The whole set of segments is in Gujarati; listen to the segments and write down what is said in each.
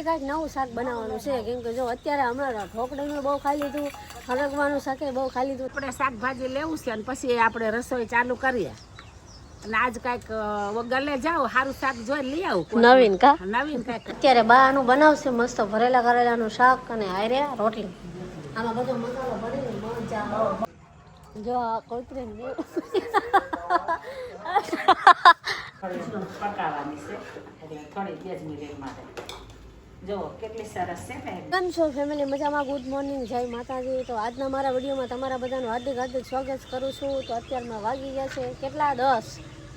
કાંઈક નવું શાક બનાવવાનું છે કેમ કે જો અત્યારે હમણાં ઢોકળીનું બહુ ખાઈ લીધું, હરગવાનું શાકે બહુ ખાઈ લીધું. આપણે શાકભાજી લેવું છે અને પછી આપણે રસોઈ ચાલુ કરીએ. અને આજ કાંઈક ગલે જાઓ સારું શાક જોઈ લઈ આવું નવીન કા નવીન કાંઈક. અત્યારે બાનું બનાવશે મસ્ત ભરેલા કરેલાનું શાક અને હારે રોટલી. આમાં બધો મસાલો ભરીને મજા જો આ કોતરી પકાવવાની છે એટલે થોડી 2 મિનિટ માટે. જો કેટલી સરસ છે ને. કેમ છો ફેમિલી? મજામાં? ગુડ મોર્નિંગ, જય માતાજી. તો આજના મારા વિડીયોમાં તમારા બધાનું હાર્દિક સ્વાગત કરું છું. તો અત્યારમાં વાગી ગયા છે કેટલા 10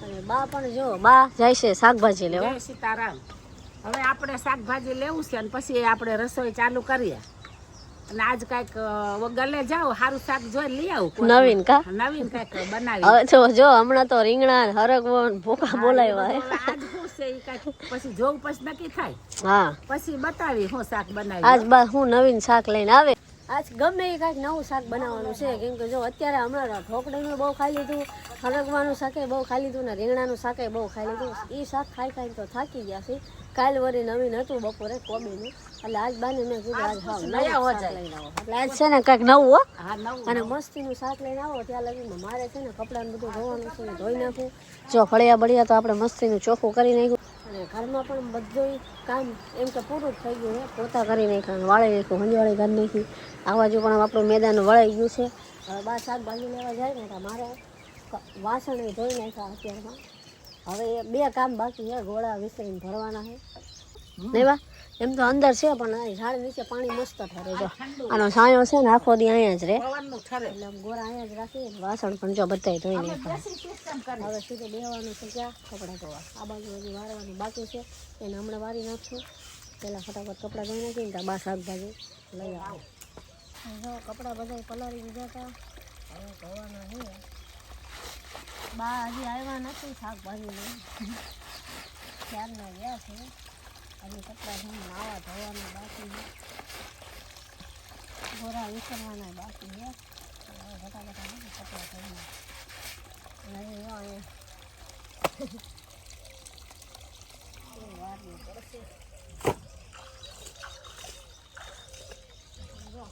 અને બા પણ જો બા જાય છે શાકભાજી લેવા. જય સીતારામ. હવે આપણે શાકભાજી લેવું છે અને પછી આપણે રસોઈ ચાલુ કરીએ. અને આજ કાંઈક ગલે જાઓ સારું શાક જોઈ લઈ આવું નવીન કા નવીન કાંઈક બનાવી. હવે જો હમણાં તો રીંગણા હરગવો ભૂકા બોલાવ્યા હે. આજ શું છે એ કાંઈક પછી જોવું પછી નક્કી થાય. હા પછી બતાવી હું શાક બનાવી. આજ બા હું નવીન શાક લઈને આવે. આજ ગમે એ કાંઈક નવું શાક બનાવવાનું છે કેમ કે જો અત્યારે હમણાં ઢોકળીનું બહુ ખાઈ લીધું, હરગવાનું શાકે બહુ ખાઈ લીધું ને રીંગણાનું શાકે બહુ ખાઈ લીધું. એ શાક ખાઈને તો થાકી ગયા છે. કાલ વળી નવીન હતું બપોરે કોબીનું, એટલે આજ બાને મેં કીધું આજ હા લઈને આવો. એટલે આજ છે ને કાંઈક નવું હો અને મસ્તીનું શાક લઈને આવો. ત્યાં લગીમાં મારે છે ને કપડાને બધું ધોવાનું છે, ધોઈ નાખું. જો ફળિયા બળિયા તો આપણે મસ્તીનું ચોખ્ખું કરી નાખ્યું અને ઘરમાં પણ બધું કામ એમ કે પૂરું જ થઈ ગયું છે. પોતા કરી નાખ્યા, વાળી નાખ્યું, હંજવાળી કરી નાખી. આ બાજુ પણ આપણું મેદાન વળાઈ ગયું છે. હવે બા શાકભાજી લેવા જાય ને તો મારે વાસણ ધોઈ નાખ્યા અત્યારમાં. હવે 2 કામ બાકી છે, ગોળા વિસરીને ભરવાના છે નહીં બા. એમ તો અંદર છે પણ ઝાડ નીચે પાણી મસ્ત ઠરે. જો આનો છાંયો છે ને આખો દી અહીંયા જ રહે એટલે ગોળા અહીંયા જ રાખી. વાસણ પણ જો બધાય ધોઈ નાખ્યા. હવે સીધું બેવાનું છે ક્યાં કપડાં ધોવા. આ બાજુ હજી વારવાનું બાકી છે, એને હમણાં વારી નાખશું. પહેલાં ફટાફટ કપડાં ધોઈ નાખીને ત્યાં બા શાકભાજી લઈ આવે. જો કપડાં બધા પલાળી દીધા હતા, હવે ધોવાના છે. બા હજી આવ્યા નથી શાકભાજી લઈ, ક્યારના ગયા છે. હજી કપડાં ધોઈને નાવા ધોવાના બાકી છે, ગોરા વિસરવાના બાકી છે. ફટાફટ કપડાં ધોઈને હજી વારવું પડશે. જો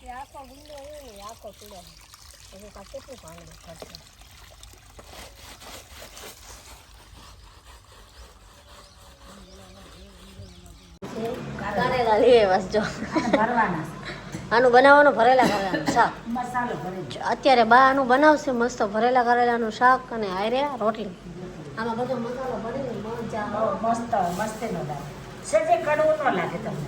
એ આખો ગુંડો હોય ને આખો પીડો પછી કાં કેટલું પાણી ખર્ચે. કારેલા લઈએ બસ જો આનું બનાવવાનું ભરેલા કરેલાનું શાક. અત્યારે બા આનું બનાવશે મસ્ત ભરેલા કરેલાનું શાક અને હારે રોટલી. આમાં બધો મસાલો ભરીને મજા મસ્ત મસ્તીનો લાગે છે. જે કડવું ન લાગે તમને.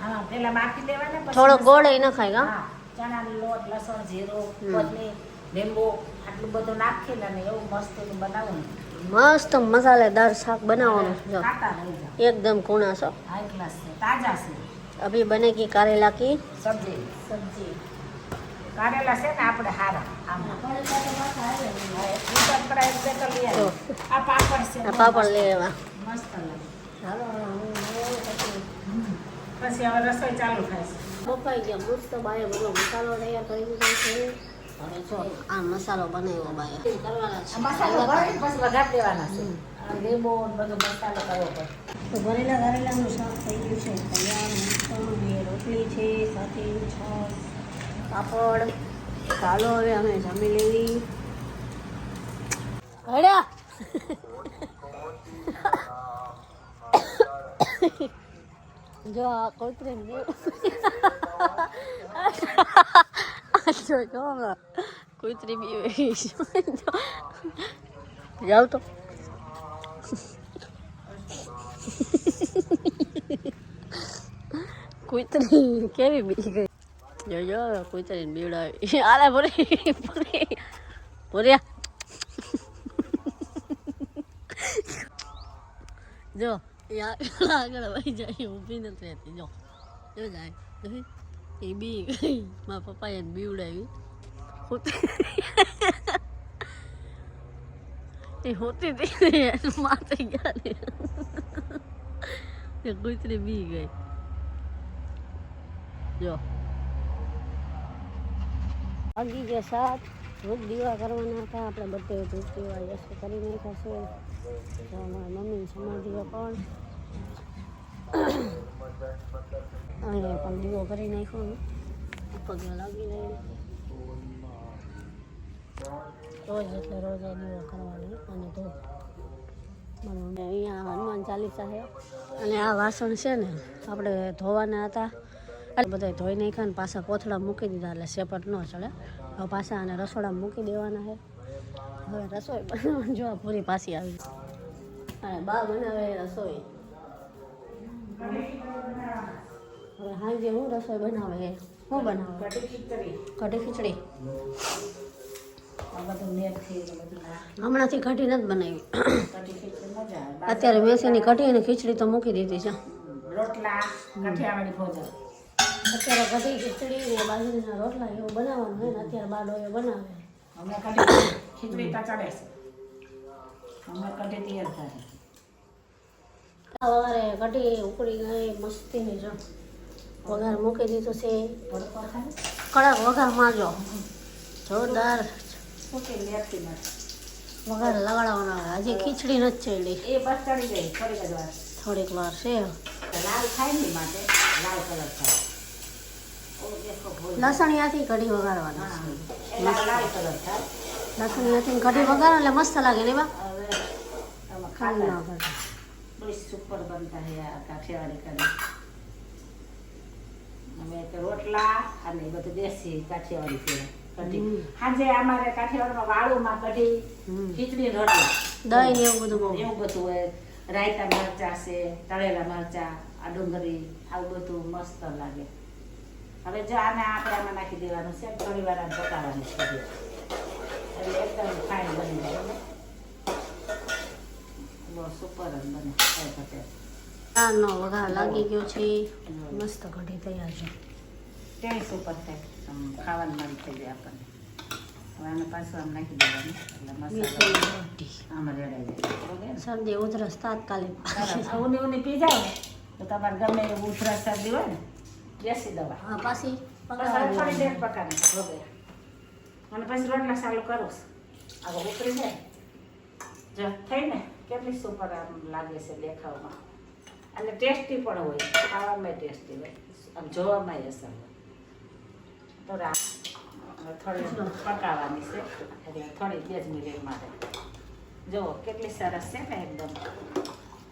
આમાં પેલા બાકી દેવાના પછી થોડો ગોળ ન ખાય કા. ચણાનો લોટ, લસણ, જીરું, કોથમીર, લીંબુ આટલું બધું નાખીને અને એવું મસ્તીનું બનાવવાનું. મસ્ત મસાલેદાર શાક બનાવવાનું. જો एकदम कूणा सा हाई क्लास से ताजा से अभी बनेगी करेला की सब्जी करेला से ना આપણે હારા આમ तो આ પાપડ છે, આ પાપડ લેવા મસ્ત લાગે. હાલો પછી હવે રસોઈ ચાલુ થાય છે. બફાઈ ગયા મસ્ત. બાએ બધો મસાલો તૈયાર કરી દીધો છે. હવે જો આ મસાલો બનાવ્યો બાએ કરવાના છે. મસાલો ભરી પછી વઘાર દેવાના છે. લીંબુ બધો મસાલો કરવો પડે. તો ભરેલા કરેલાનું શાક થઈ ગયું છે તૈયાર. મસ્ત બે રોટલી છે સાથે છાશ પાપડ. ચાલો હવે અમે જમી લેવી. હડ્યા જો આ કોતરી જો કોતરી બી જાવ તો કુતરી કેવી બી ગઈ. જો કુતરીને બીવડાવી. આલે પૂરી પૂર્યા જો આગળ વહી જાય, ઊભી નથી રહેતી. જો જાય એ બી ગઈ. મારા પપ્પાએ એને બીવડાવી. એ હોતી હતી માથે ગયા ને કુતરી બી ગઈ. જો વાગી ગયા 7. ધૂપ દીવા કરવાના હતા આપણે બધે. ધૂપ દીવા યશ કરી નાખ્યા છે. અમારા મમ્મીની સમાધિઓ પણ અહીંયા પણ દીવો કરી નાખ્યો ને પગે લાગી જાય રોજ એટલે રોજ આ દીવો કરવાની અને તો અહીંયા હનુમાન ચાલીસા છે અને આ વાસણ છે ને આપણે ધોવાના હતા એટલે બધા ધોઈ નાખ્યા ને પાછા કોથળા મૂકી દીધા એટલે સેપટ ન ચડે હવે પાછા આને રસોડામાં મૂકી દેવાના છે હવે રસોઈ બનાવવાની જો પૂરી પાછી આવી અને બા બનાવે રસોઈ હવે સાંજે હું રસોઈ બનાવે શું બનાવે કઢી ખીચડી હમણાંથી કઢી નથી બનાવી અત્યારે મેસીની કઢી અને ખીચડી તો મૂકી દીધી છે રોટલા કાઠિયાવાડી ભોજન અત્યારે કઢી ખીચડી ને બાજરીના રોટલા એવું બનાવવાનું હોય ને અત્યારે બાડો એ બનાવે અમે કઢી ખીચડી તો ચડે છે અમે કઢી તૈયાર થાય સવારે કઢી ઉકળી ગઈ મસ્તીની જો વઘાર મૂકી દીધું છે કડક વઘાર મારજો જોરદાર વઘાર લગાડવાનો હજી ખીચડી નથી ચડી એ બસ ચડી ગઈ થોડીક વાર છે લાલ થાય ને માટે લાલ કલર થાય લસણિયાથી કઢી વઘારવાના લાલ કલર થાય લસણિયાથી કઢી વઘારો એટલે મસ્ત લાગે ને બા હવે આમાં ખાલી ખાતા ના કરે बड़ी सुपर बनता है આ કાઠિયાવાડી કઢી અમે તો રોટલા અને બધું દેશી કાઠિયાવાડી છે કઢી સાંજે અમારે કાઠિયાવાડમાં વાળુમાં કઢી ખીચડી રોટલા દહીં ને એવું બધું બહુ એવું બધું હોય રાયતા મરચા છે તળેલા મરચા આ ડુંગળી આવું બધું મસ્ત લાગે હવે જો આને આપણે આમાં નાખી દેવાનું છે થોડી વાર આને પકાવવાની છે એટલે એકદમ ફાઇન બની જાય સુપર જ બને દાળનો વઘાર લાગી ગયો છે મસ્ત કઢી તૈયાર છે ટેસ્ટ સુપર થાય ખાવાનું મન થઈ જાય આપણને હવે આને પાછું આમ નાખી દેવાનું એટલે મસાલો રોટી આમાં રેડાઈ જાય શરદી ઉધરસ તાત્કાલિક ઊની ઊની પી જાય ને તો તમારે ગમે એવું ઉધરસ શરદી હોય ને દેશી દવા હા પાછી થોડી દેર પકાવી ભોગે અને પછી રોટલા ચાલુ કરું આગળ ઉતરી જાય જો થઈ ને કેટલી સુપર આમ લાગે છે દેખાવમાં અને ટેસ્ટી પણ હોય ખાવામાં ટેસ્ટી હોય આમ જોવામાં અસર હોય તો થોડી પકાવવાની છે એટલે થોડી 2 મિનિટ માટે જુઓ કેટલી સરસ છે ને એકદમ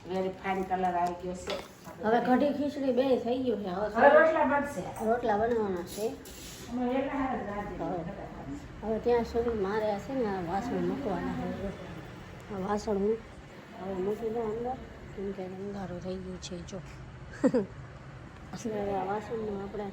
વેરી ફાઇન કલર આવી ગયો છે હવે કઢી ખીચડી બે થઈ ગયું છે હવે રોટલા બનશે રોટલા બનાવવાના છે હવે ત્યાં સુધી મારે આ છે ને આ વાસણ મૂકવાના છે આ વાસણ હું હવે મૂકી દઉં અંદર કેમ કે અંધારું થઈ ગયું છે જો એટલે આ વાસણનું આપણે